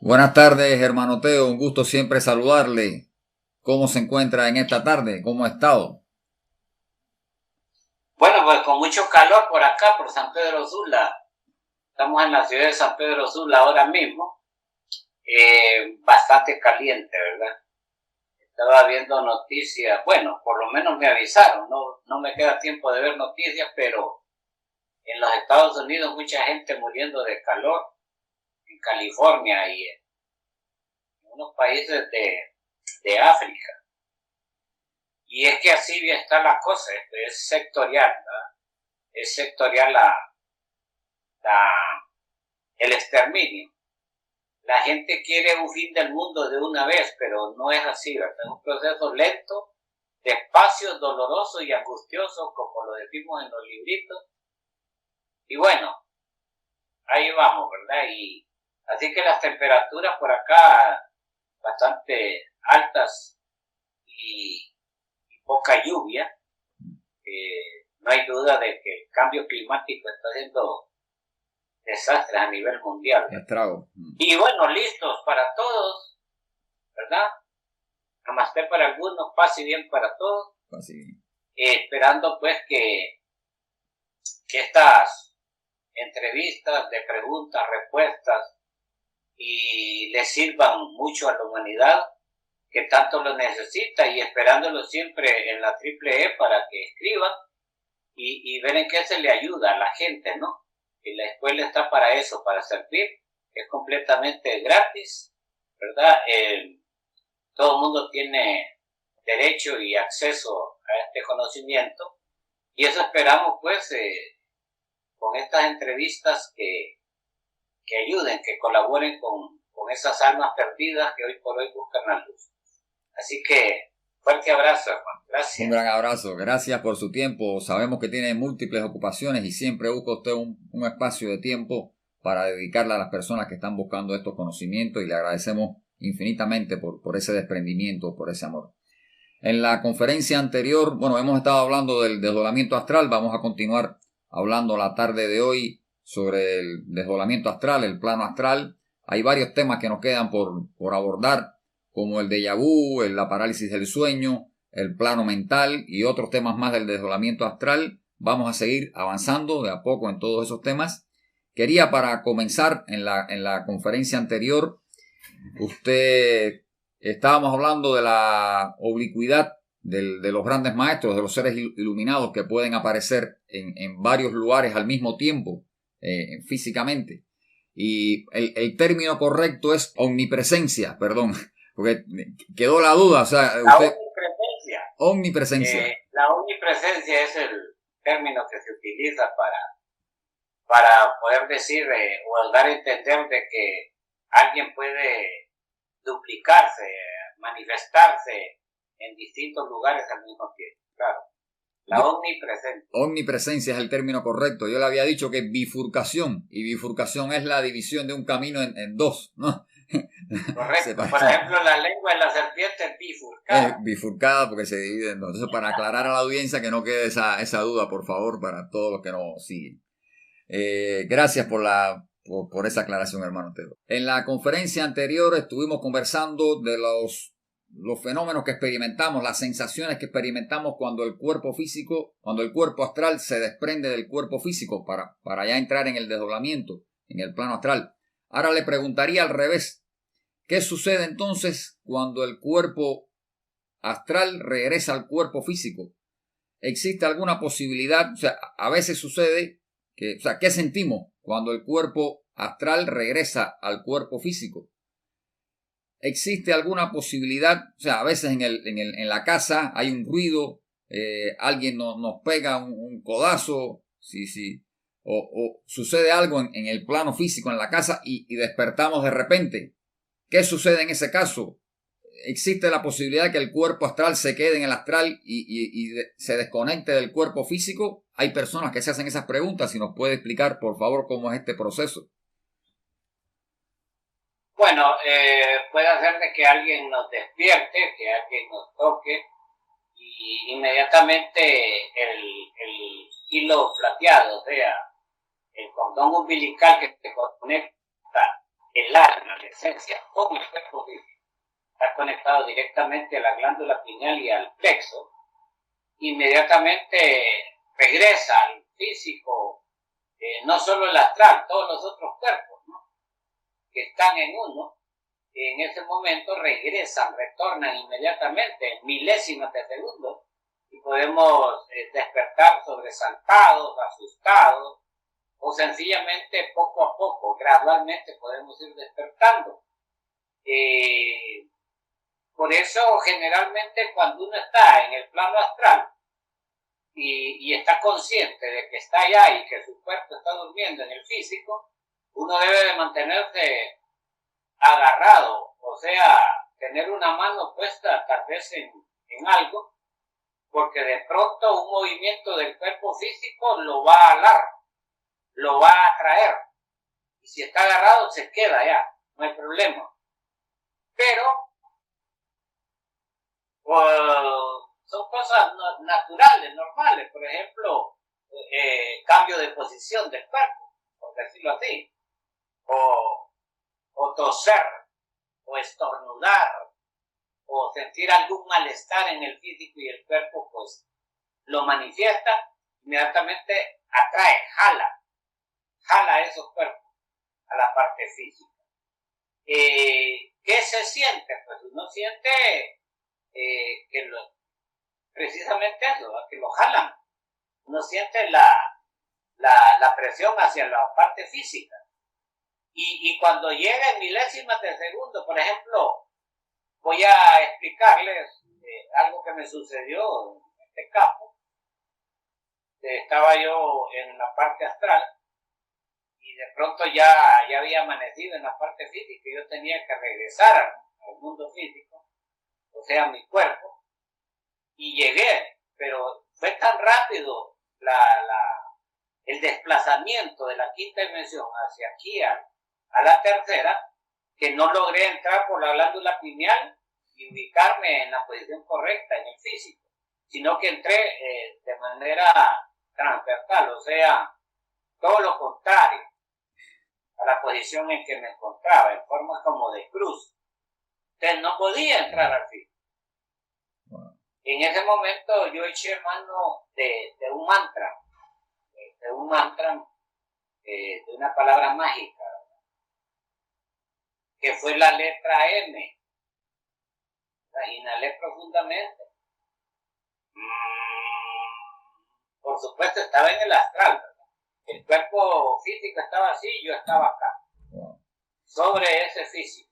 Buenas tardes, hermano Teo. Un gusto siempre saludarle. ¿Cómo se encuentra en esta tarde? ¿Cómo ha estado? Bueno, pues con mucho calor por acá, por San Pedro Sula. Estamos en la ciudad de San Pedro Sula ahora mismo. Bastante caliente, ¿verdad? Estaba viendo noticias, bueno, por lo menos me avisaron, no me queda tiempo de ver noticias, pero en los Estados Unidos mucha gente muriendo de calor, en California y en unos países de África. Y es que así está la cosa, es sectorial, ¿verdad? Es sectorial la, el exterminio. La gente quiere un fin del mundo de una vez, pero no es así, ¿verdad? Es un proceso lento, despacio, doloroso y angustioso, como lo decimos en los libritos. Y bueno, ahí vamos, ¿verdad? Y así que las temperaturas por acá bastante altas y poca lluvia. No hay duda de que el cambio climático está haciendo desastres a nivel mundial. Estrago. Y bueno, listos para todos, ¿verdad? Namaste para algunos, paz y bien para todos. Esperando pues que estas entrevistas de preguntas, respuestas y le sirvan mucho a la humanidad que tanto lo necesita, y esperándolo siempre en la Triple E para que escriban y ver en qué se le ayuda a la gente, ¿no? Y la escuela está para eso, para servir. Es completamente gratis, ¿verdad? Todo el mundo tiene derecho y acceso a este conocimiento, y eso esperamos pues con estas entrevistas que ayuden, que colaboren con esas almas perdidas que hoy por hoy buscan la luz. Así que fuerte abrazo, hermano. Gracias. Un gran abrazo. Gracias por su tiempo. Sabemos que tiene múltiples ocupaciones y siempre busca usted un espacio de tiempo para dedicarle a las personas que están buscando estos conocimientos, y le agradecemos infinitamente por ese desprendimiento, por ese amor. En la conferencia anterior, bueno, hemos estado hablando del desdoblamiento astral. Vamos a continuar hablando la tarde de hoy sobre el desdoblamiento astral, el plano astral. Hay varios temas que nos quedan por abordar, como el déjà vu, la parálisis del sueño, el plano mental y otros temas más del desdoblamiento astral. Vamos a seguir avanzando de a poco en todos esos temas. Quería, para comenzar, en la conferencia anterior, estábamos hablando de la oblicuidad de los grandes maestros, de los seres iluminados que pueden aparecer en varios lugares al mismo tiempo, físicamente. Y el término correcto es omnipresencia, perdón, porque quedó la duda. O sea, usted, omnipresencia. La omnipresencia es el término que se utiliza para poder decir o dar a entender de que alguien puede duplicarse, manifestarse en distintos lugares al mismo tiempo. Claro. La omnipresencia. Omnipresencia es el término correcto. Yo le había dicho que bifurcación, y bifurcación es la división de un camino en dos, ¿no? Correcto. Por ejemplo, la lengua de la serpiente es bifurcada. Es bifurcada porque se divide en dos. Entonces, para aclarar a la audiencia, que no quede esa duda, por favor, para todos los que nos siguen. Gracias por esa aclaración, hermano Teo. En la conferencia anterior estuvimos conversando de los fenómenos que experimentamos, las sensaciones que experimentamos cuando el cuerpo astral se desprende del cuerpo físico para ya entrar en el desdoblamiento, en el plano astral. Ahora le preguntaría al revés. ¿Qué sucede entonces cuando el cuerpo astral regresa al cuerpo físico? ¿Existe alguna posibilidad? O sea, a veces sucede que, ¿qué sentimos cuando el cuerpo astral regresa al cuerpo físico? ¿Existe alguna posibilidad? O sea, a veces en la casa hay un ruido, alguien nos pega un codazo, sí, o sucede algo en el plano físico, en la casa, y despertamos de repente. ¿Qué sucede en ese caso? ¿Existe la posibilidad de que el cuerpo astral se quede en el astral y se desconecte del cuerpo físico? Hay personas que se hacen esas preguntas. Si nos puede explicar, por favor, cómo es este proceso. Bueno, puede hacer de que alguien nos despierte, que alguien nos toque, y inmediatamente el hilo plateado, o sea, el cordón umbilical que se conecta el alma, la esencia, con el cuerpo físico, está conectado directamente a la glándula pineal y al plexo, inmediatamente regresa al físico, no solo el astral, todos los otros cuerpos, ¿no?, que están en uno, en ese momento regresan, retornan inmediatamente en milésimas de segundo y podemos despertar sobresaltados, asustados, o sencillamente poco a poco, gradualmente podemos ir despertando. Por eso generalmente cuando uno está en el plano astral y está consciente de que está allá y que su cuerpo está durmiendo en el físico, uno debe de mantenerse agarrado, o sea, tener una mano puesta tal vez en algo, porque de pronto un movimiento del cuerpo físico lo va a alar, lo va a atraer, y si está agarrado se queda allá, no hay problema. Pero son cosas naturales, normales, por ejemplo, cambio de posición del cuerpo, por decirlo así, o toser, o estornudar, o sentir algún malestar en el físico y el cuerpo pues lo manifiesta, inmediatamente atrae, jala esos cuerpos a la parte física. ¿Qué se siente? Pues uno siente que precisamente eso, que lo jalan. Uno siente la presión hacia la parte física. Y cuando llega en milésimas de segundo, por ejemplo, voy a explicarles algo que me sucedió en este campo. Estaba yo en la parte astral y de pronto ya había amanecido en la parte física y yo tenía que regresar al mundo físico, o sea, a mi cuerpo, y llegué, pero fue tan rápido el desplazamiento de la quinta dimensión hacia aquí a la tercera, que no logré entrar por la glándula pineal y ubicarme en la posición correcta en el físico, sino que entré de manera transversal, o sea, todo lo contrario a la posición en que me encontraba, en forma como de cruz. Entonces no podía entrar al físico. En ese momento yo eché mano de un mantra, de una palabra mágica, que fue la letra M. La inhalé profundamente. Por supuesto estaba en el astral, ¿verdad? El cuerpo físico estaba así, yo estaba acá, sobre ese físico.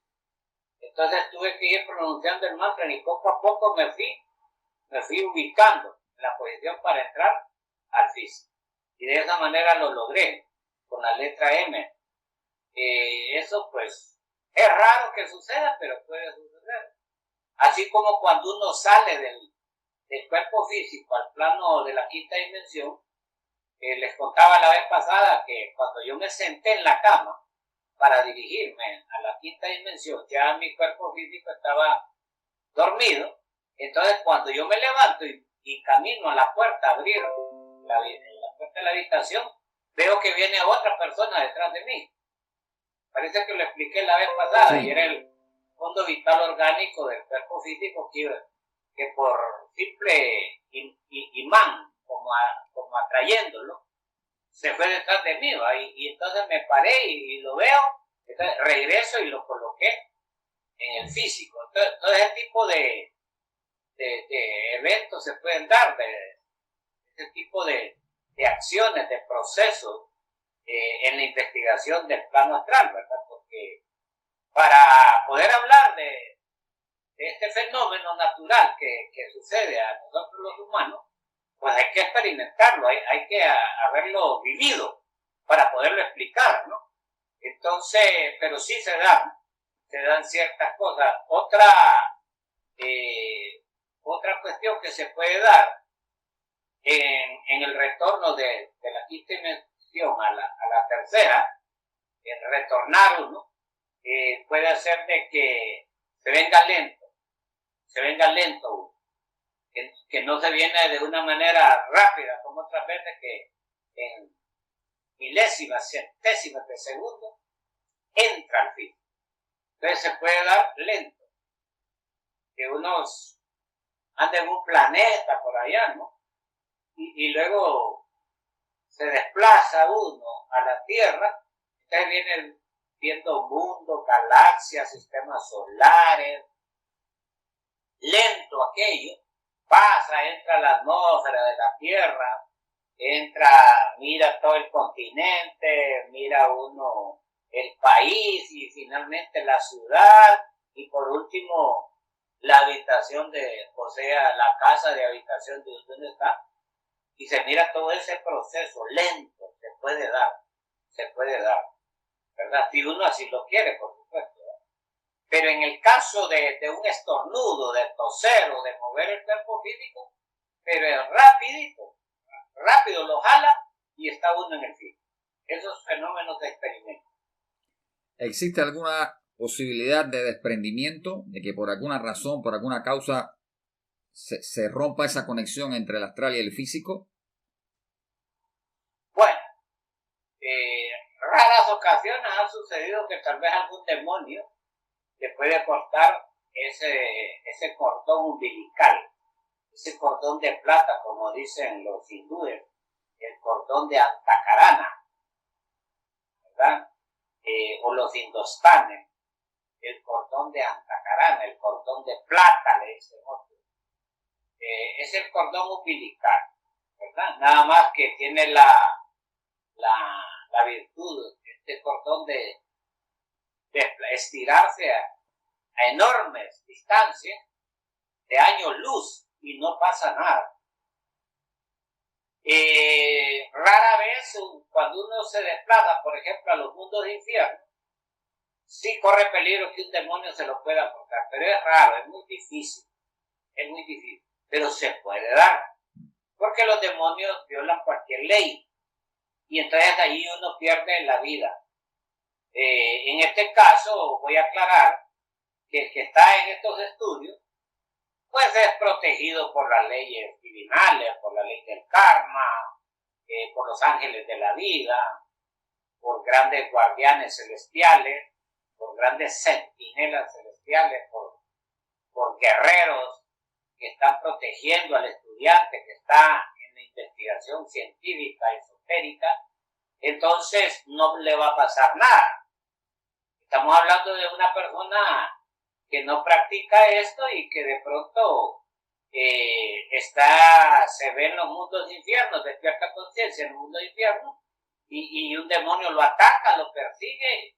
Entonces tuve que ir pronunciando el mantra y poco a poco me fui ubicando en la posición para entrar al físico. Y de esa manera lo logré, con la letra M. Eso pues es raro que suceda, pero puede suceder. Así como cuando uno sale del cuerpo físico al plano de la quinta dimensión, les contaba la vez pasada que cuando yo me senté en la cama para dirigirme a la quinta dimensión, ya mi cuerpo físico estaba dormido. Entonces cuando yo me levanto y camino a la puerta a abrir la puerta de la habitación, veo que viene otra persona detrás de mí. Parece que lo expliqué la vez pasada, sí. Y era el fondo vital orgánico del cuerpo físico que por simple imán, como atrayéndolo, se fue detrás de mí, y entonces me paré y lo veo, entonces regreso y lo coloqué en el físico. Entonces, todo ese tipo de eventos se pueden dar, ese tipo de acciones, de procesos en la investigación del plano astral, ¿verdad? Porque para poder hablar de este fenómeno natural que sucede a nosotros los humanos, pues hay que experimentarlo, hay que haberlo vivido para poderlo explicar, ¿no? Entonces, pero sí se dan ciertas cosas. Otra cuestión que se puede dar en el retorno de la quinta dimensión a la tercera, en retornar uno, puede ser de que se venga lento uno, que no se viene de una manera rápida, como otras veces que en milésimas, centésimas de segundo entra al físico. Entonces se puede dar lento, que uno anda en un planeta por allá, ¿no? Y luego se desplaza uno a la Tierra, entonces viene viendo mundos, galaxias, sistemas solares, lento aquello, pasa, entra a la atmósfera de la Tierra, entra, mira todo el continente, mira uno el país y finalmente la ciudad y por último la habitación o sea, la casa de habitación de donde está y se mira todo ese proceso lento, se puede dar, ¿verdad? Si uno así lo quiere, por supuesto. Pero en el caso de un estornudo, de toser o de mover el cuerpo físico, pero es rápido lo jala y está uno en el fin. Esos fenómenos de experimento. ¿Existe alguna posibilidad de desprendimiento, de que por alguna razón, por alguna causa, se rompa esa conexión entre el astral y el físico? Bueno, raras ocasiones ha sucedido que tal vez algún demonio te puede cortar ese cordón umbilical, ese cordón de plata, como dicen los hindúes, el cordón de Antakarana, ¿verdad? O los indostanes, el cordón de Antakarana, el cordón de plata, le dicen otros. Es el cordón umbilical, ¿verdad? Nada más que tiene la virtud, este cordón de estirarse a enormes distancias de años luz y no pasa nada. Rara vez cuando uno se desplaza, por ejemplo, a los mundos de infierno, sí corre peligro que un demonio se lo pueda cortar, pero es raro, es muy difícil, pero se puede dar, porque los demonios violan cualquier ley y entonces ahí uno pierde la vida. En este caso voy a aclarar que el que está en estos estudios pues es protegido por las leyes divinales, por la ley del karma, por los ángeles de la vida, por grandes guardianes celestiales, por grandes centinelas celestiales, por guerreros que están protegiendo al estudiante que está en la investigación científica, esotérica, entonces no le va a pasar nada. Estamos hablando de una persona que no practica esto y que de pronto se ve en los mundos de infierno, despierta conciencia en el mundo de infierno y un demonio lo ataca, lo persigue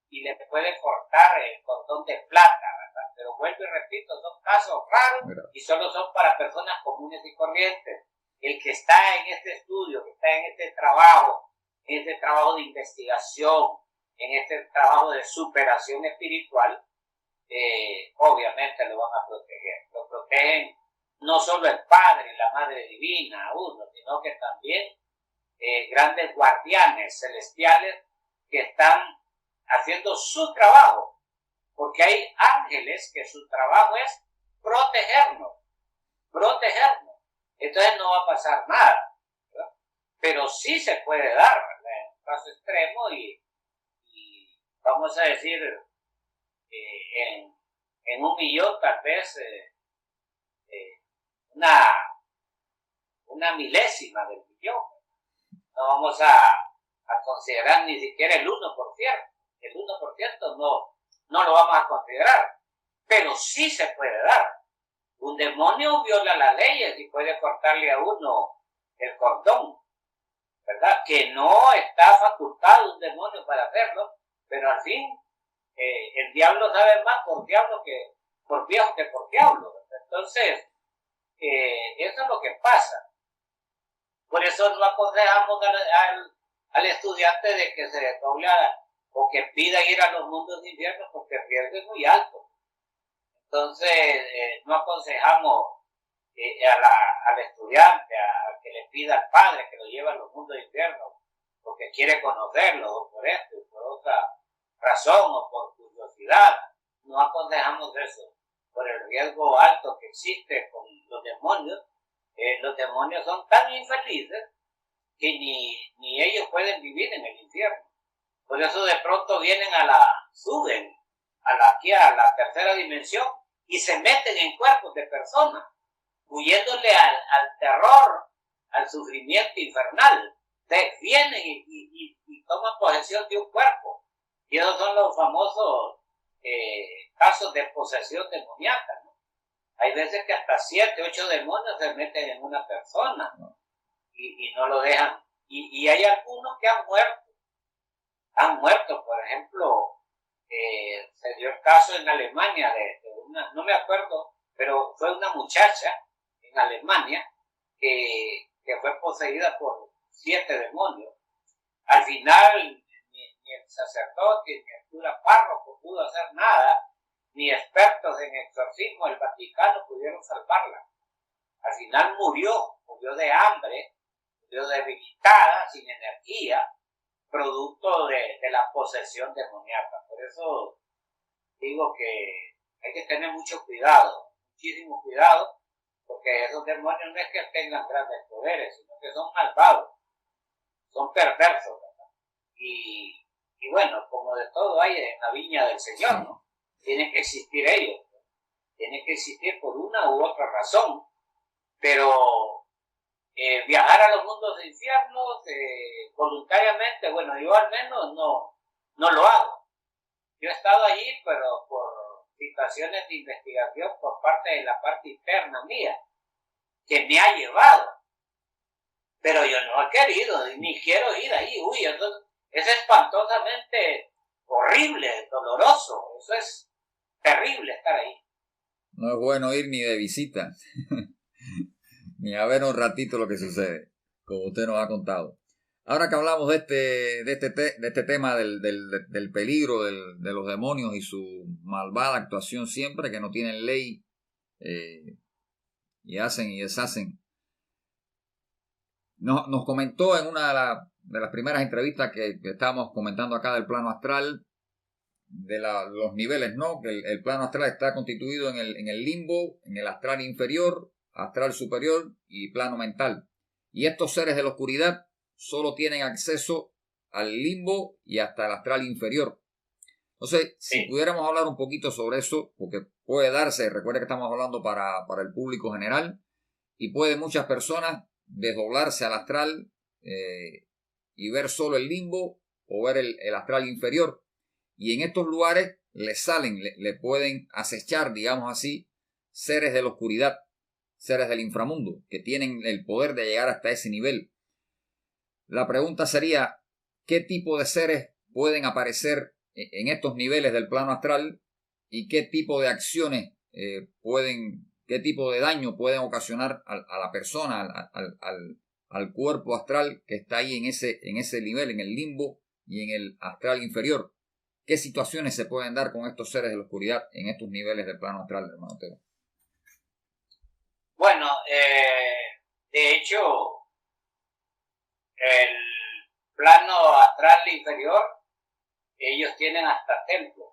y le puede cortar el cordón de plata, ¿verdad? Pero vuelvo y repito, son casos raros y solo son para personas comunes y corrientes. El que está en este estudio, que está en este trabajo de investigación, en este trabajo de superación espiritual, obviamente lo van a proteger. Lo protegen no solo el Padre y la Madre Divina a uno, sino que también grandes guardianes celestiales que están haciendo su trabajo, porque hay ángeles que su trabajo es protegernos. Entonces no va a pasar nada, ¿verdad? Pero sí se puede dar, ¿verdad? En un caso extremo y vamos a decir en 1 millón tal vez una milésima del millón. No vamos a considerar ni siquiera el 1%. El 1% no lo vamos a considerar. Pero sí se puede dar. Un demonio viola las leyes y puede cortarle a uno el cordón, ¿verdad? Que no está facultado un demonio para hacerlo, pero al fin el diablo sabe más por diablo que por viejo que por diablo. Entonces, eso es lo que pasa. Por eso no aconsejamos al estudiante de que se doble o que pida ir a los mundos de infierno porque el riesgo es muy alto. Entonces, no aconsejamos al estudiante a que le pida al padre que lo lleve a los mundos de infierno porque quiere conocerlo o por esto o por otra razón o por curiosidad. No aconsejamos eso por el riesgo alto que existe con los demonios. Los demonios son tan infelices que ni ellos pueden vivir en el infierno. Por eso de pronto suben aquí a la tercera dimensión y se meten en cuerpos de personas, huyéndole al terror, al sufrimiento infernal. Vienen y toman posesión de un cuerpo. Y esos son los famosos casos de posesión demoníaca, ¿no? Hay veces que hasta 7, 8 demonios se meten en una persona y no lo dejan. Y hay algunos que han muerto. Han muerto, por ejemplo, se dio el caso en Alemania de una, no me acuerdo, pero fue una muchacha en Alemania que fue poseída por 7 demonios. Al final, ni el sacerdote, ni el cura párroco pudo hacer nada, ni expertos en exorcismo del Vaticano pudieron salvarla. Al final murió de hambre, murió debilitada, sin energía, producto de la posesión demoníaca. Por eso digo que hay que tener mucho cuidado, muchísimo cuidado, porque esos demonios no es que tengan grandes poderes, sino que son malvados, son perversos, ¿verdad? Y bueno, como de todo hay en la viña del Señor, ¿no? Tienen que existir ellos, ¿no? Tienen que existir por una u otra razón, pero viajar a los mundos de infiernos voluntariamente, bueno, yo al menos no lo hago. Yo he estado allí, pero por situaciones de investigación por parte de la parte interna mía, que me ha llevado. Pero yo no he querido, ni quiero ir ahí. Uy, eso es espantosamente horrible, doloroso. Eso es terrible estar ahí. No es bueno ir ni de visita, ni a ver un ratito lo que sucede, como usted nos ha contado. Ahora que hablamos de este tema del peligro de los demonios y su malvada actuación siempre, que no tienen ley y hacen y deshacen, nos comentó en una de las primeras entrevistas que estábamos comentando acá del plano astral, de los niveles, ¿no? Que el plano astral está constituido en el limbo, en el astral inferior, astral superior y plano mental. Y estos seres de la oscuridad solo tienen acceso al limbo y hasta el astral inferior. Entonces, si pudiéramos hablar un poquito sobre eso, porque puede darse, recuerde que estamos hablando para el público general, y puede muchas personas desdoblarse al astral y ver solo el limbo o ver el astral inferior. Y en estos lugares le pueden acechar, digamos así, seres de la oscuridad, seres del inframundo, que tienen el poder de llegar hasta ese nivel. La pregunta sería, ¿qué tipo de seres pueden aparecer en estos niveles del plano astral y qué tipo de acciones qué tipo de daño pueden ocasionar a la persona, al cuerpo astral que está ahí en ese nivel, en el limbo y en el astral inferior? ¿Qué situaciones se pueden dar con estos seres de la oscuridad en estos niveles del plano astral, hermano Teo? Bueno, de hecho, el plano astral inferior, ellos tienen hasta templos.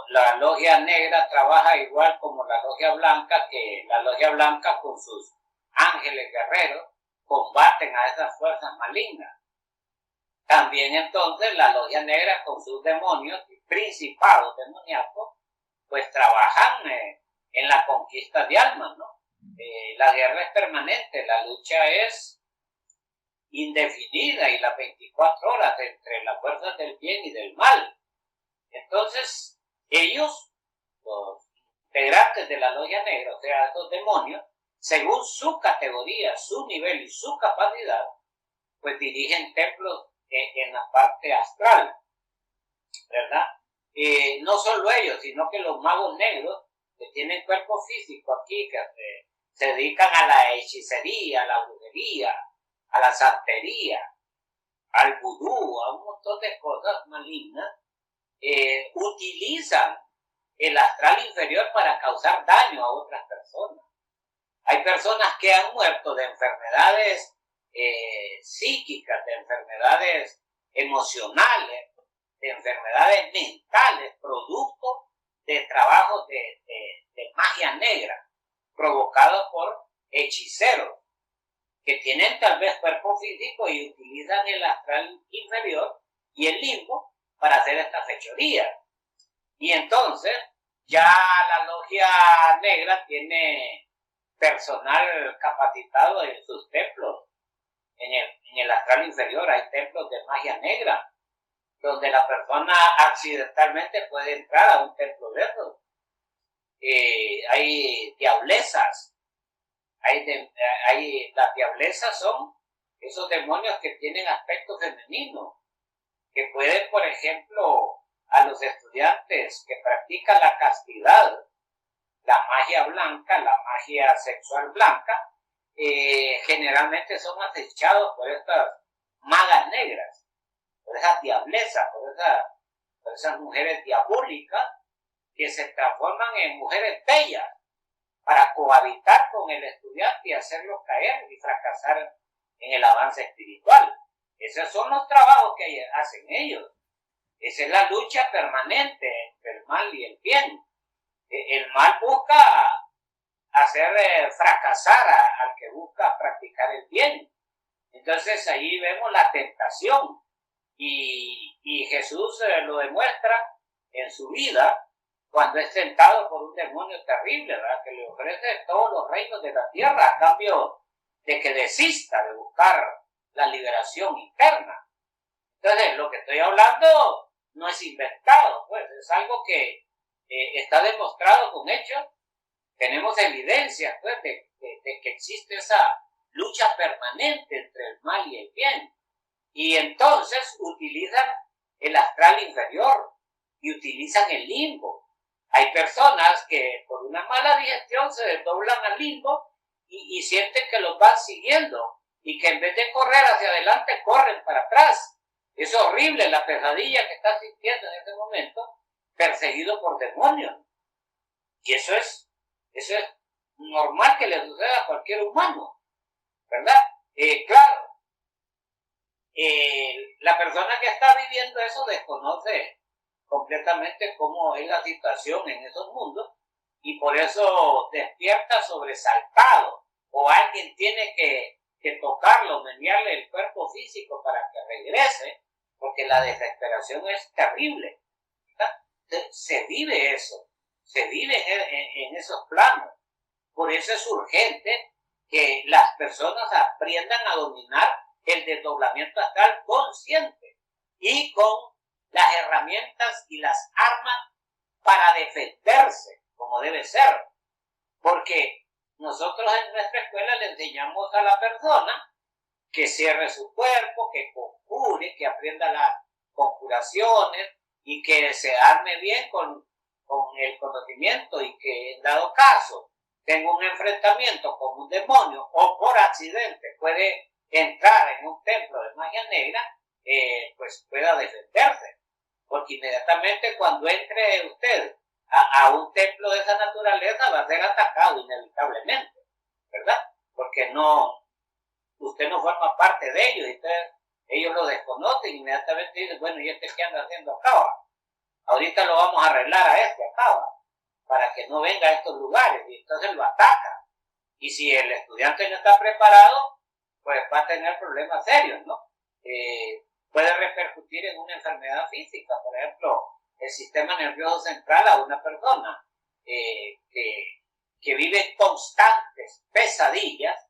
La logia negra trabaja igual como la logia blanca, que la logia blanca con sus ángeles guerreros combaten a esas fuerzas malignas. También entonces la logia negra con sus demonios y principados demoníacos, pues trabajan en la conquista de almas, ¿no? La guerra es permanente, la lucha es indefinida y las 24 horas entre las fuerzas del bien y del mal. Entonces, ellos, los integrantes de la logia negra, o sea, estos demonios, según su categoría, su nivel y su capacidad, pues dirigen templos en la parte astral, ¿verdad? No solo ellos, sino que los magos negros, que tienen cuerpo físico aquí, que se dedican a la hechicería, a la brujería, a la santería, al vudú, a un montón de cosas malignas, utilizan el astral inferior para causar daño a otras personas. Hay personas que han muerto de enfermedades psíquicas, de enfermedades emocionales, de enfermedades mentales, producto de trabajos de magia negra, provocados por hechiceros, que tienen tal vez cuerpo físico y utilizan el astral inferior inferior y el limbo para hacer esta fechoría. Y entonces ya la logia negra tiene personal capacitado en sus templos. En el astral inferior hay templos de magia negra, donde la persona accidentalmente puede entrar a un templo de esos. Hay diablezas, las diablezas son esos demonios que tienen aspecto femenino, que pueden, por ejemplo, a los estudiantes que practican la castidad, la magia blanca, la magia sexual blanca, generalmente son acechados por estas magas negras, por esas diablezas, por esas mujeres diabólicas que se transforman en mujeres bellas para cohabitar con el estudiante y hacerlo caer y fracasar en el avance espiritual. Esos son los trabajos que hacen ellos. Esa es la lucha permanente entre el mal y el bien. El mal busca hacer fracasar al que busca practicar el bien. Entonces ahí vemos la tentación y Jesús lo demuestra en su vida cuando es tentado por un demonio terrible, ¿verdad? Que le ofrece todos los reinos de la tierra a cambio de que desista de buscar la liberación interna. Entonces lo que estoy hablando no es inventado, pues es algo que está demostrado con hechos. Tenemos evidencias pues, de que existe esa lucha permanente entre el mal y el bien. Y entonces utilizan el astral inferior y utilizan el limbo. Hay personas que por una mala digestión se desdoblan al limbo y sienten que los van siguiendo y que en vez de correr hacia adelante corren para atrás. Es horrible la pesadilla que está sintiendo en este momento, perseguido por demonios. Y eso es normal que le suceda a cualquier humano, ¿verdad? Claro, la persona que está viviendo eso desconoce completamente cómo es la situación en esos mundos y por eso despierta sobresaltado o alguien tiene que tocarlo, menearle el cuerpo físico para que regrese, porque la desesperación es terrible, ¿verdad? Se vive eso, se vive en esos planos. Por eso es urgente que las personas aprendan a dominar el desdoblamiento astral consciente y con las herramientas y las armas para defenderse, como debe ser. Porque nosotros en nuestra escuela le enseñamos a la persona que cierre su cuerpo, que conjure, que aprenda las conjuraciones y que se arme bien con el conocimiento y que en dado caso tenga un enfrentamiento con un demonio o por accidente puede entrar en un templo de magia negra, pues pueda defenderse. Porque inmediatamente cuando entre usted a un templo de esa naturaleza va a ser atacado inevitablemente, ¿verdad? Porque usted no forma parte de ellos, entonces ellos lo desconocen, inmediatamente dicen, bueno, ¿y este qué anda haciendo acá? Ahorita lo vamos a arreglar a este acá, para que no venga a estos lugares, y entonces lo ataca. Y si el estudiante no está preparado, pues va a tener problemas serios, ¿no? Puede repercutir en una enfermedad física, por ejemplo, el sistema nervioso central a una persona que vive constantes pesadillas,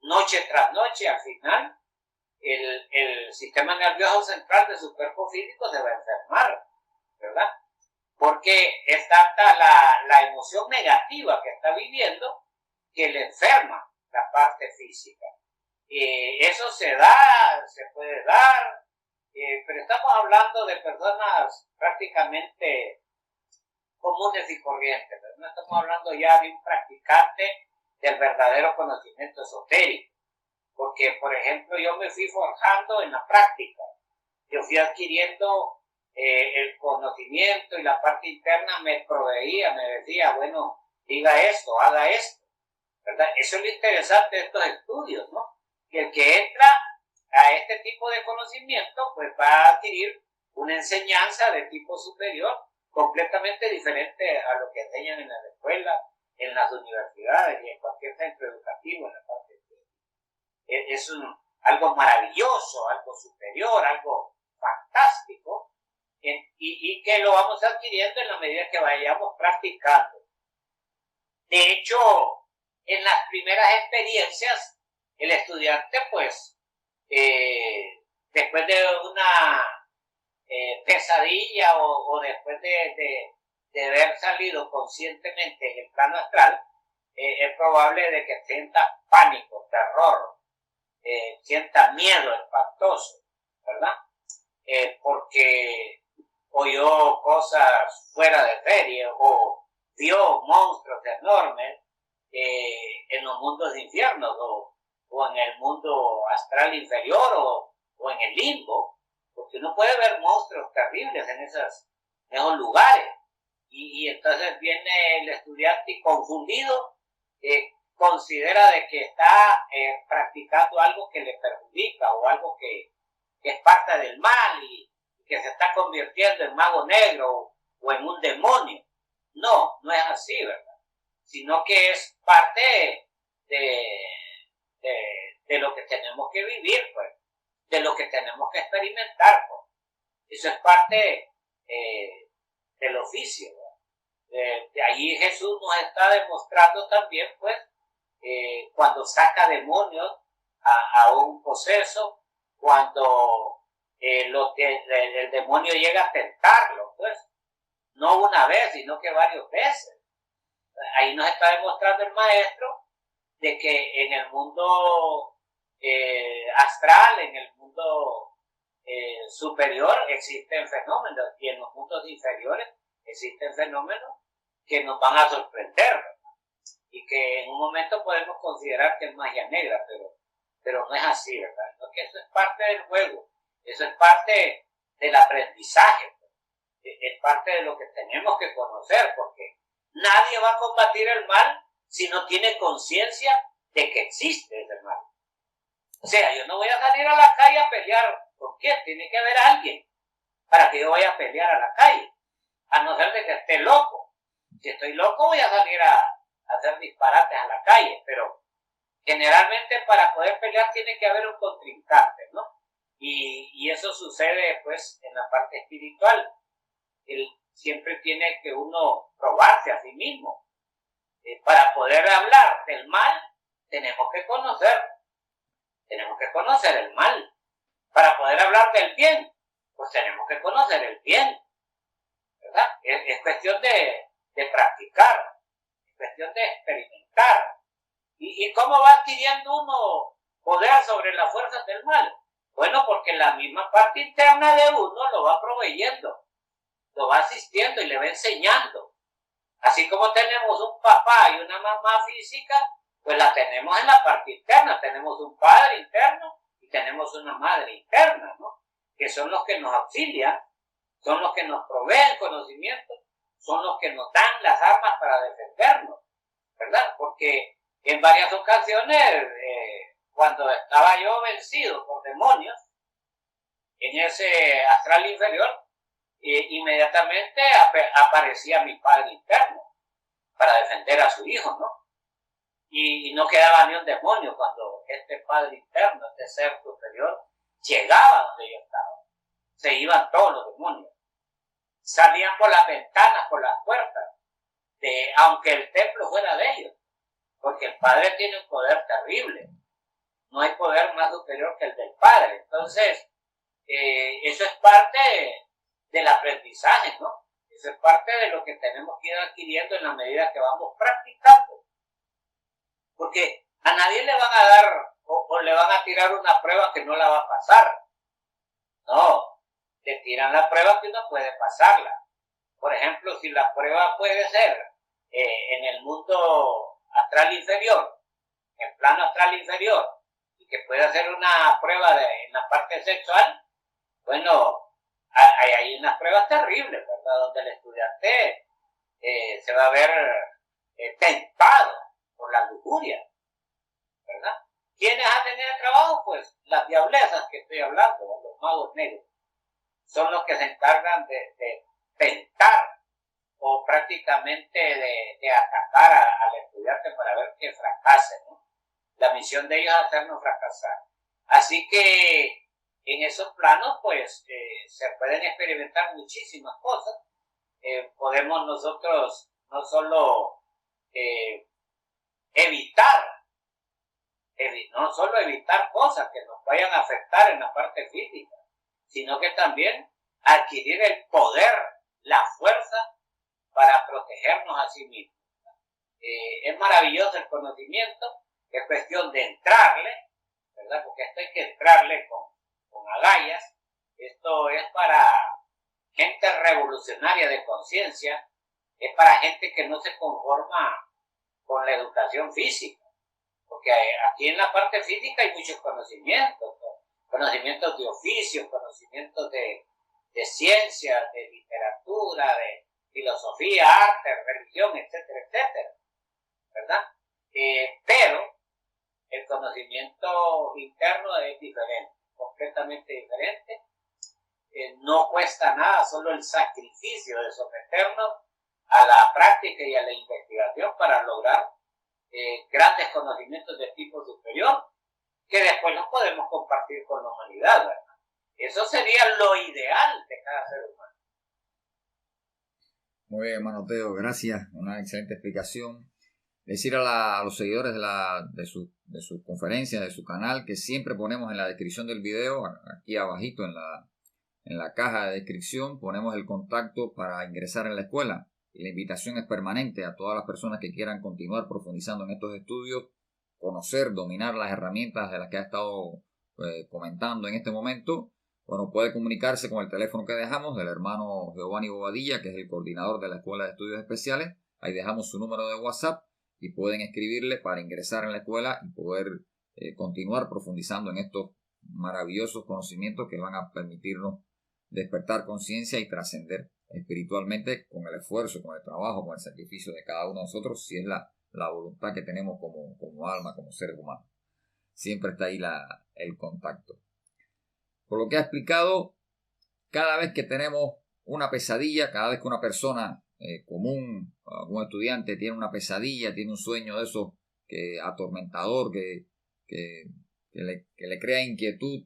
noche tras noche, al final, el sistema nervioso central de su cuerpo físico se va a enfermar, ¿verdad? Porque es tanta la emoción negativa que está viviendo que le enferma la parte física. Eso se puede dar, pero estamos hablando de personas prácticamente comunes y corrientes, ¿verdad? No estamos hablando ya de un practicante del verdadero conocimiento esotérico, porque por ejemplo yo me fui forjando en la práctica, yo fui adquiriendo el conocimiento y la parte interna me proveía, me decía, bueno, diga esto, haga esto, ¿verdad? Eso es lo interesante de estos estudios, ¿no? Que el que entra a este tipo de conocimiento, pues va a adquirir una enseñanza de tipo superior completamente diferente a lo que enseñan en las escuelas, en las universidades y en cualquier centro educativo en la parte. Es algo maravilloso, algo superior, algo fantástico, y que lo vamos adquiriendo en la medida que vayamos practicando. De hecho, en las primeras experiencias, el estudiante, pues, después de una pesadilla o después de haber salido conscientemente en el plano astral, es probable de que sienta pánico, terror, sienta miedo espantoso, ¿verdad? Porque oyó cosas fuera de serie o vio monstruos enormes en los mundos de infiernos o en el mundo astral inferior o en el limbo, porque uno puede ver monstruos terribles en esos lugares. Y entonces viene el estudiante confundido, considera de que está practicando algo que le perjudica o algo que es parte del mal y que se está convirtiendo en mago negro o en un demonio. No, no es así, ¿verdad? Sino que es parte de lo que tenemos que vivir, pues, de lo que tenemos que experimentar, pues. Eso es parte del oficio, ¿verdad? De ahí Jesús nos está demostrando también, pues, cuando saca demonios a un poseso, cuando el demonio llega a tentarlo, pues, no una vez, sino que varias veces. Ahí nos está demostrando el maestro de que en el mundo astral, en el mundo superior existen fenómenos y en los mundos inferiores existen fenómenos que nos van a sorprender, ¿verdad? Y que en un momento podemos considerar que es magia negra, pero no es así, ¿verdad? No, que eso es parte del juego, eso es parte del aprendizaje, ¿verdad? Es parte de lo que tenemos que conocer, porque nadie va a combatir el mal si no tiene conciencia de que existe ese mal. O sea, yo no voy a salir a la calle a pelear. ¿Con quién? Tiene que haber alguien para que yo vaya a pelear a la calle, a no ser de que esté loco. Si estoy loco voy a salir a hacer disparates a la calle, pero generalmente para poder pelear tiene que haber un contrincante, ¿no? Y eso sucede pues en la parte espiritual. Siempre tiene que uno probarse a sí mismo. Para poder hablar del mal tenemos que conocerlo. Tenemos que conocer el mal. Para poder hablar del bien, pues tenemos que conocer el bien, ¿verdad? Es cuestión de practicar, es cuestión de experimentar. ¿Y cómo va adquiriendo uno poder sobre las fuerzas del mal? Bueno, porque la misma parte interna de uno lo va proveyendo, lo va asistiendo y le va enseñando. Así como tenemos un papá y una mamá física, pues la tenemos en la parte interna. Tenemos un padre interno y tenemos una madre interna, ¿no? Que son los que nos auxilian, son los que nos proveen conocimiento, son los que nos dan las armas para defendernos, ¿verdad? Porque en varias ocasiones, cuando estaba yo vencido por demonios, en ese astral inferior, inmediatamente aparecía mi padre interno para defender a su hijo, ¿no? Y no quedaba ni un demonio cuando este padre interno, este ser superior, llegaba donde yo estaba. Se iban todos los demonios. Salían por las ventanas, por las puertas, aunque el templo fuera de ellos, porque el Padre tiene un poder terrible. No hay poder más superior que el del Padre. Entonces, eso es parte del aprendizaje, ¿no? Eso es parte de lo que tenemos que ir adquiriendo en la medida que vamos practicando. Porque a nadie le van a dar o le van a tirar una prueba que no la va a pasar. No, le tiran la prueba que uno puede pasarla. Por ejemplo, si la prueba puede ser en el mundo astral inferior, en el plano astral inferior, y que puede hacer una prueba en la parte sexual, bueno, hay unas pruebas terribles, ¿verdad? Donde el estudiante se va a ver tentado por la lujuria, ¿verdad? ¿Quiénes hacen el trabajo? Pues las diablezas que estoy hablando, los magos negros, son los que se encargan de tentar o prácticamente de atacar al estudiante para ver que fracase, ¿no? La misión de ellos es hacernos fracasar. Así que en esos planos, pues, se pueden experimentar muchísimas cosas. Podemos nosotros no solo eh, evitar, no solo evitar cosas que nos vayan a afectar en la parte física, sino que también adquirir el poder, la fuerza para protegernos a sí mismos. Es maravilloso el conocimiento, es cuestión de entrarle, ¿verdad? Porque esto hay que entrarle con agallas. Esto es para gente revolucionaria de conciencia, es para gente que no se conforma con la educación física, porque aquí en la parte física hay muchos conocimientos, conocimientos de oficios, conocimientos de ciencias, de literatura, de filosofía, arte, religión, etcétera, etcétera, ¿verdad? Pero el conocimiento interno es diferente, completamente diferente. No cuesta nada, solo el sacrificio de someternos a la práctica y a la investigación para lograr grandes conocimientos de tipo superior, que después los podemos compartir con la humanidad, ¿verdad? Eso sería lo ideal de cada ser humano. Muy bien, hermano Teo, gracias, una excelente explicación. Decir a los seguidores de su conferencia, de su canal, que siempre ponemos en la descripción del video, aquí abajito en la caja de descripción, ponemos el contacto para ingresar en la escuela. Y la invitación es permanente a todas las personas que quieran continuar profundizando en estos estudios, conocer, dominar las herramientas de las que ha estado comentando en este momento. Bueno, puede comunicarse con el teléfono que dejamos del hermano Giovanni Bobadilla, que es el coordinador de la Escuela de Estudios Especiales. Ahí dejamos su número de WhatsApp y pueden escribirle para ingresar en la escuela y poder continuar profundizando en estos maravillosos conocimientos que van a permitirnos despertar conciencia y trascender espiritualmente con el esfuerzo, con el trabajo, con el sacrificio de cada uno de nosotros, si es la voluntad que tenemos como alma, como seres humanos. Siempre está ahí el contacto. Por lo que ha explicado, cada vez que tenemos una pesadilla, cada vez que una persona común, algún estudiante tiene una pesadilla, tiene un sueño de esos atormentador, que le crea inquietud,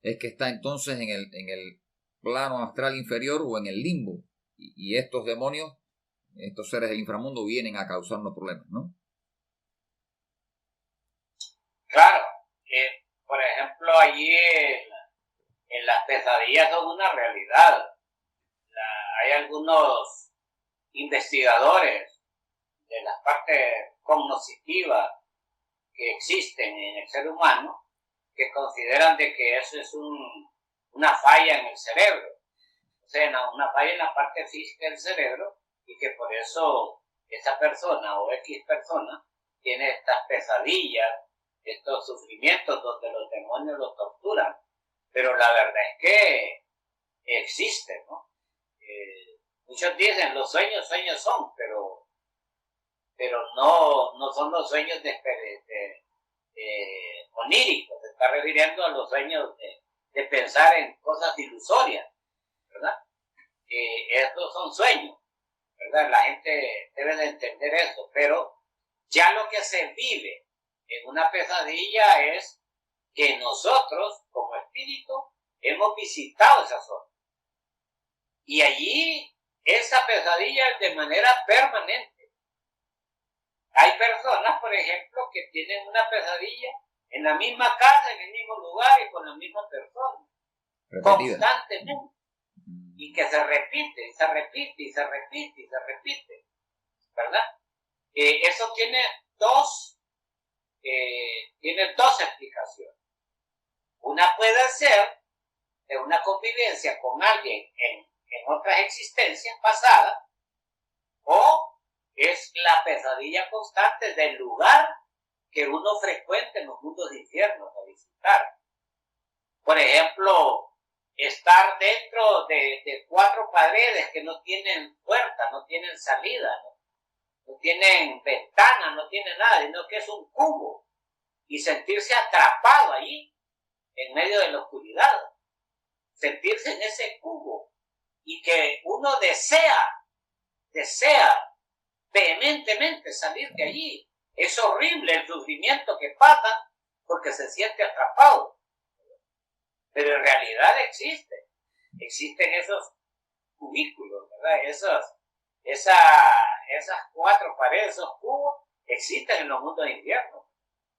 es que está entonces en el plano astral inferior o en el limbo. Y estos demonios, estos seres del inframundo, vienen a causarnos problemas, ¿no? Claro, por ejemplo, allí en las pesadillas son una realidad. Hay algunos investigadores de las partes cognitivas que existen en el ser humano que consideran de que eso es una falla en el cerebro, o sea, una falla en la parte física del cerebro, y que por eso esa persona o X persona tiene estas pesadillas, estos sufrimientos donde los demonios los torturan. Pero la verdad es que existen, ¿no? Muchos dicen los sueños son, pero no son los sueños oníricos, se está refiriendo a los sueños de pensar en cosas ilusorias, ¿verdad? Estos son sueños, ¿verdad? La gente debe de entender eso, pero ya lo que se vive en una pesadilla es que nosotros, como espíritu, hemos visitado esa zona. Y allí esa pesadilla es de manera permanente. Hay personas, por ejemplo, que tienen una pesadilla en la misma casa, en el mismo lugar y con la misma persona. Repetida. Constantemente. Y que se repite, y se repite, y se repite, y se repite. ¿Verdad? Eso tiene dos explicaciones. Una puede ser de una convivencia con alguien en otras existencias pasadas, o es la pesadilla constante del lugar que uno frecuenta en los mundos de infierno a visitar. Por ejemplo, estar dentro de 4 paredes que no tienen puerta, no tienen salida, no tienen ventana, no tienen nada, sino que es un cubo, y sentirse atrapado ahí en medio de la oscuridad, sentirse en ese cubo, y que uno desea vehementemente salir de allí. Es horrible el sufrimiento que pasa porque se siente atrapado. pero en realidad existen esos cubículos, ¿verdad? Esas 4 paredes, esos cubos, existen en los mundos de invierno.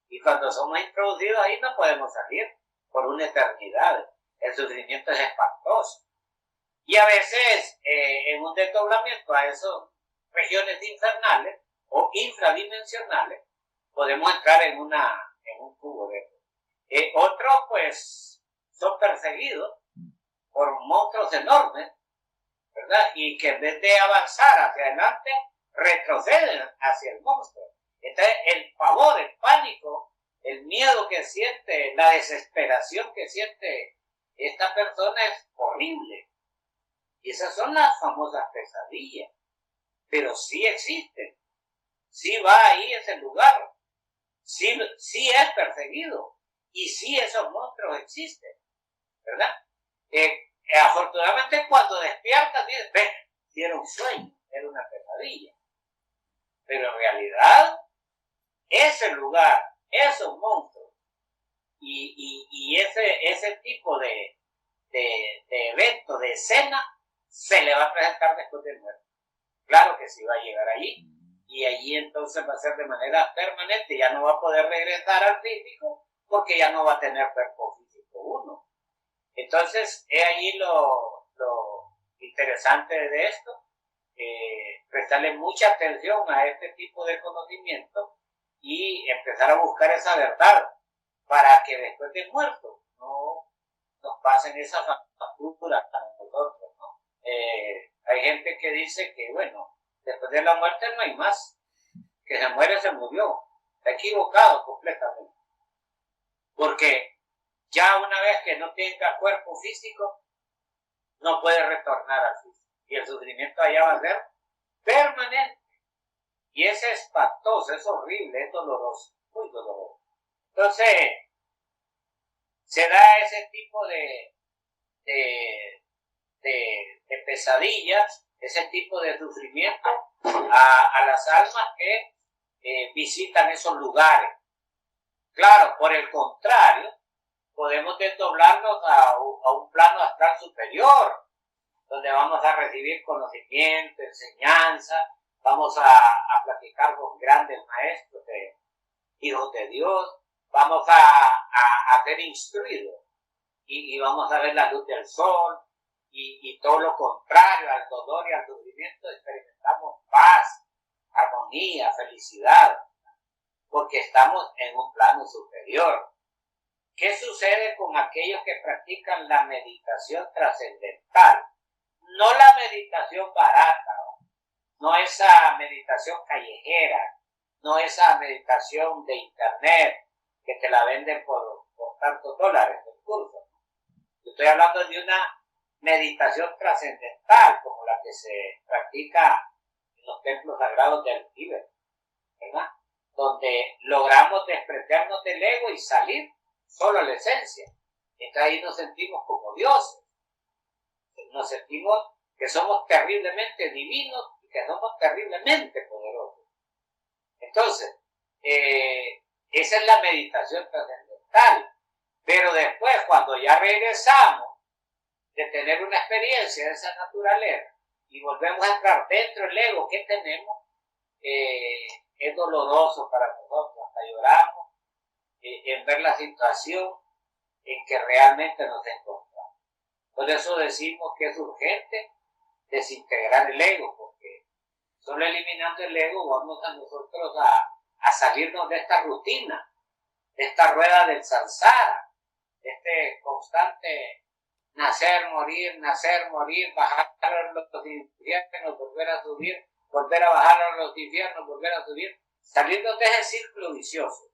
Y cuando somos introducidos ahí no podemos salir por una eternidad. El sufrimiento es espantoso. Y a veces, en un desdoblamiento a esas regiones infernales o infradimensionales, podemos entrar en un cubo de eso. Otros, pues, son perseguidos por monstruos enormes, ¿verdad? Y que en vez de avanzar hacia adelante, retroceden hacia el monstruo. Entonces, el pavor, el pánico, el miedo que siente, la desesperación que siente esta persona es horrible. Y esas son las famosas pesadillas. Pero sí existen. Sí va ahí ese lugar. Sí es perseguido. Y sí esos monstruos existen. ¿Verdad? Afortunadamente cuando despiertan, dicen, si era un sueño, era una pesadilla. Pero en realidad, ese lugar, esos monstruos y ese tipo de evento, de escena, se le va a presentar después de muerte. Claro que sí va a llegar allí, y allí entonces va a ser de manera permanente, ya no va a poder regresar al físico, porque ya no va a tener cuerpo físico uno. Entonces, es allí lo interesante de esto, prestarle mucha atención a este tipo de conocimiento y empezar a buscar esa verdad para que después de muerto no nos pasen esa factura a nosotros, ¿no? Hay gente que dice que, bueno, después de la muerte no hay más, que se muere, se murió. Está equivocado completamente. Porque ya una vez que no tenga cuerpo físico, no puede retornar al físico. Y el sufrimiento allá va a ser permanente. Y es espantoso, es horrible, es doloroso, muy doloroso. Entonces, se da ese tipo de pesadillas, ese tipo de sufrimiento a las almas que visitan esos lugares. Claro, por el contrario, podemos desdoblarnos a un plano astral superior, donde vamos a recibir conocimiento, enseñanza, vamos a platicar con grandes maestros, hijos de Dios, vamos a ser instruidos y vamos a ver la luz del sol y todo lo contrario al dolor y al sufrimiento, experimentamos paz, armonía, felicidad, porque estamos en un plano superior. ¿Qué sucede con aquellos que practican la meditación trascendental? No la meditación barata, no esa meditación callejera, no esa meditación de internet que te la venden por tantos dólares el curso. Yo estoy hablando de una meditación trascendental como la que se practica en los templos sagrados del Tíbet, ¿verdad? Donde logramos desprendernos del ego y salir solo a la esencia. Entonces ahí nos sentimos como dioses. Nos sentimos que somos terriblemente divinos y que somos terriblemente poderosos. Entonces, esa es la meditación trascendental. Pero después, cuando ya regresamos de tener una experiencia de esa naturaleza y volvemos a entrar dentro del ego que tenemos, es doloroso para nosotros, hasta lloramos en ver la situación en que realmente nos encontramos. Por eso decimos que es urgente desintegrar el ego, porque solo eliminando el ego vamos a nosotros a salirnos de esta rutina, de esta rueda del samsara, de este constante nacer, morir, bajar a los infiernos, volver a subir, volver a bajar a los infiernos, volver a subir, salirnos de ese círculo vicioso.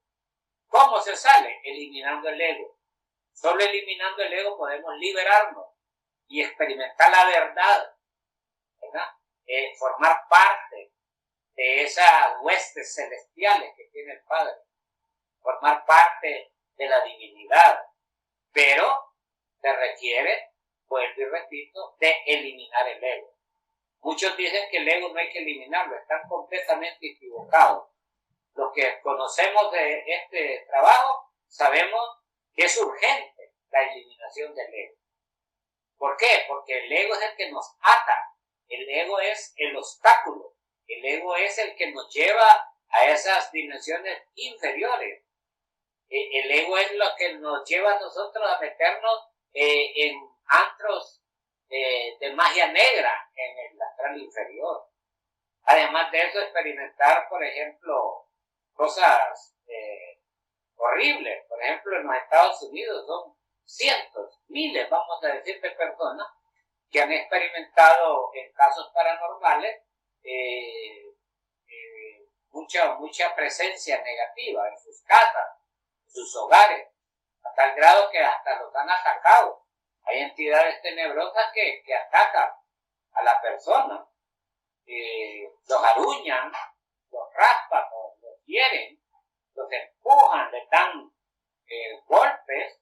¿Cómo se sale? Eliminando el ego. Solo eliminando el ego podemos liberarnos y experimentar la verdad, ¿verdad? Formar parte de esas huestes celestiales que tiene el Padre, formar parte de la divinidad, pero se requiere, vuelvo y repito, de eliminar el ego. Muchos dicen que el ego no hay que eliminarlo, están completamente equivocados. Los que conocemos de este trabajo sabemos que es urgente la eliminación del ego. ¿Por qué? Porque el ego es el que nos ata, el ego es el obstáculo, el ego es el que nos lleva a esas dimensiones inferiores. El ego es lo que nos lleva a nosotros a meternos en antros de magia negra en el astral inferior. Además de eso, experimentar, por ejemplo, cosas horribles. Por ejemplo, en los Estados Unidos son cientos, miles, vamos a decir, de personas que han experimentado en casos paranormales mucha presencia negativa en sus casas, en sus hogares, a tal grado que hasta los han atacado. Hay entidades tenebrosas que atacan a la persona, los aruñan, los raspan, los hieren, los empujan, les dan golpes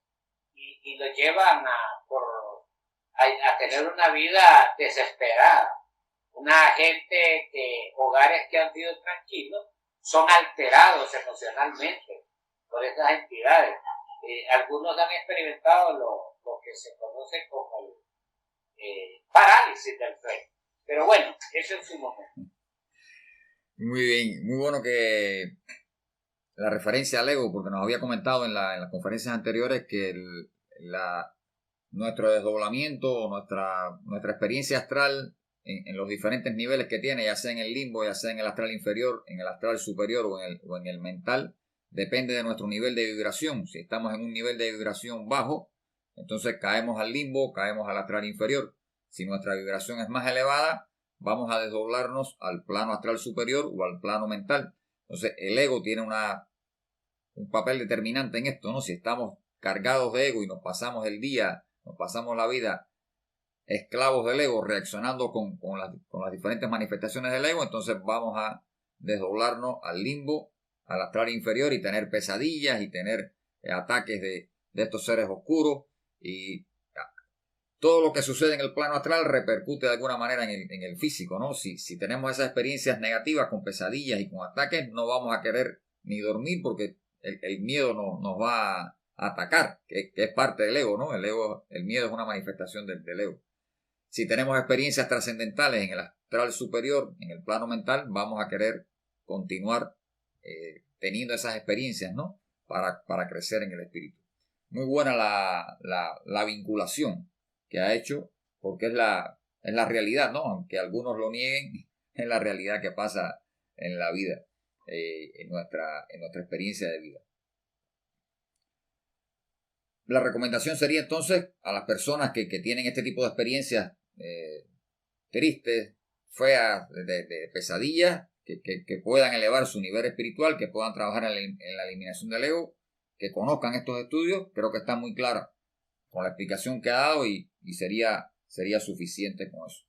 y los llevan a tener una vida desesperada. Una gente hogares que han sido tranquilos, son alterados emocionalmente por esas entidades. Algunos han experimentado lo que se conoce como el parálisis del sueño. Pero bueno, eso es su momento. Muy bien, muy bueno que la referencia al ego, porque nos había comentado en las conferencias anteriores que nuestro desdoblamiento, nuestra experiencia astral en los diferentes niveles que tiene, ya sea en el limbo, ya sea en el astral inferior, en el astral superior o en el mental, depende de nuestro nivel de vibración. Si estamos en un nivel de vibración bajo, entonces caemos al limbo, caemos al astral inferior. Si nuestra vibración es más elevada, vamos a desdoblarnos al plano astral superior o al plano mental. Entonces el ego tiene un papel determinante en esto, ¿no? Si estamos cargados de ego y nos pasamos el día, nos pasamos la vida esclavos del ego, reaccionando con las diferentes manifestaciones del ego, entonces vamos a desdoblarnos al limbo, al astral inferior y tener pesadillas y tener ataques de estos seres oscuros, y todo lo que sucede en el plano astral repercute de alguna manera en el físico, ¿no? Si tenemos esas experiencias negativas con pesadillas y con ataques, no vamos a querer ni dormir porque el miedo nos va a atacar, que es parte del ego, ¿no? El miedo es una manifestación del ego. Si tenemos experiencias trascendentales en el astral superior, en el plano mental, vamos a querer continuar teniendo esas experiencias, ¿no? Para crecer en el espíritu. Muy buena la vinculación que ha hecho, porque es la realidad, ¿no? Aunque algunos lo nieguen, es la realidad que pasa en la vida, en nuestra experiencia de vida. La recomendación sería entonces a las personas que tienen este tipo de experiencias tristes, feas, de pesadillas, que puedan elevar su nivel espiritual, que puedan trabajar en la eliminación del ego, que conozcan estos estudios. Creo que está muy clara con la explicación que ha dado y sería suficiente con eso.